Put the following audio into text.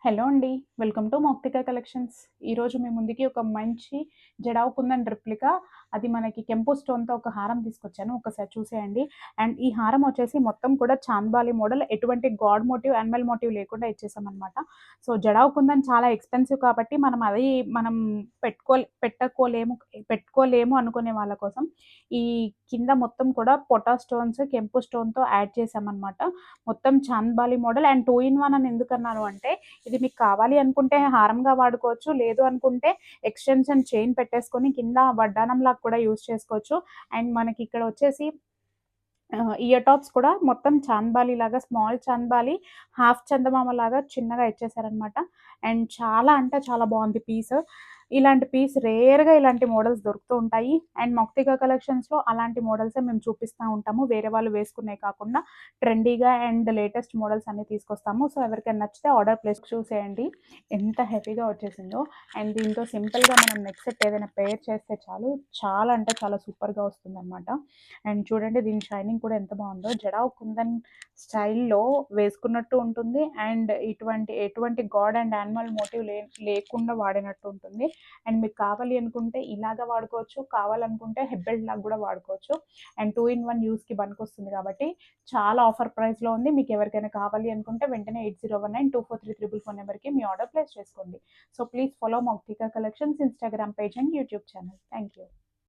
Hello అండి. Welcome to Mouktika collections. ఈరోజు మీ ముందుకి ఒక మంచి జడావు కుందన్ రెప్లికా అది మనకి కెంపు స్టోన్‌తో ఒక హారం తీసుకొచ్చాను. ఒకసారి చూసేయండి. అండ్ ఈ హారం వచ్చేసి మొత్తం కూడా చాంద్బాలి మోడల్, ఎటువంటి గాడ్ మోటివ్, యానిమల్ మోటివ్ లేకుండా ఇచ్చేసామనమాట. సో, జడావు కుందన్ చాలా ఎక్స్‌పెన్సివ్ కాబట్టి మనం పెట్టుకోలేము అనుకునే వాళ్ళ కోసం ఈ కింద మొత్తం కూడా పొటా స్టోన్స్, కెంపు స్టోన్‌తో యాడ్ చేశామనమాట. మొత్తం చాంద్బాలి మోడల్ అండ్ 2 ఇన్ 1 అని ఎందుకన్నాను అంటే ఇది మీకు కావాలి అనుకుంటే హారంగా వాడుకోవచ్చు. లేదు అనుకుంటే ఎక్స్‌టెన్షన్ చైన్ పెట్టేసుకొని కింద వడ్డానంలాగా కూడా యూజ్ చేసుకోవచ్చు. అండ్ మనకి ఇక్కడ వచ్చేసి ఇయర్ టాప్స్ కూడా మొత్తం చాంద్బాలి లాగా స్మాల్ చాంద్బాలి, హాఫ్ చందమామ లాగా చిన్నగా ఇచ్చేసారనమాట. అండ్ చాలా అంటే చాలా బావుంది పీస్. ఇలాంటి పీస్ రేర్‌గా ఇలాంటి మోడల్స్ దొరుకుతూ ఉంటాయి. అండ్ మొక్తిక కలెక్షన్స్‌లో అలాంటి మోడల్సే మేము చూపిస్తా ఉంటాము. వేరే వాళ్ళు వేసుకునేయి కాకుండా ట్రెండీగా అండ్ లేటెస్ట్ మోడల్స్ అన్నీ తీసుకొస్తాము. సో, ఎవరికైనా నచ్చితే ఆర్డర్ ప్లేస్ చూసేయండి. ఎంత హెవీగా వచ్చేసిందో. అండ్ దీంతో సింపుల్‌గా మనం నెక్ సెట్ ఏదైనా పెయిర్ చేస్తే చాలు. చాలా అంటే చాలా సూపర్‌గా వస్తుందనమాట. అండ్ చూడండి దీని షైనింగ్ కూడా ఎంత బావుందో. జడావ్ కుందన్ స్టైల్‌లో వేసుకున్నట్టు ఉంటుంది. అండ్ ఎటువంటి గాడ్ అండ్ యానిమల్ మోటివ్ లేకుండా వాడినట్టు ఉంటుంది. అండ్ మీకు కావాలి అనుకుంటే ఇలాగ వాడుకోవచ్చు. కావాలనుకుంటే హెడ్ బెల్ట్ లాగా కూడా వాడుకోవచ్చు. అండ్ 2 ఇన్ 1 యూజ్‌కి పనికొస్తుంది కాబట్టి చాలా ఆఫర్ ప్రైస్‌లో ఉంది. మీకు ఎవరికైనా కావాలి అనుకుంటే వెంటనే 8019243344 నెంబర్‌కి మీ ఆర్డర్ ప్లేస్ చేసుకోండి. So, please follow Mouktika collections Instagram page and YouTube channel. Thank you.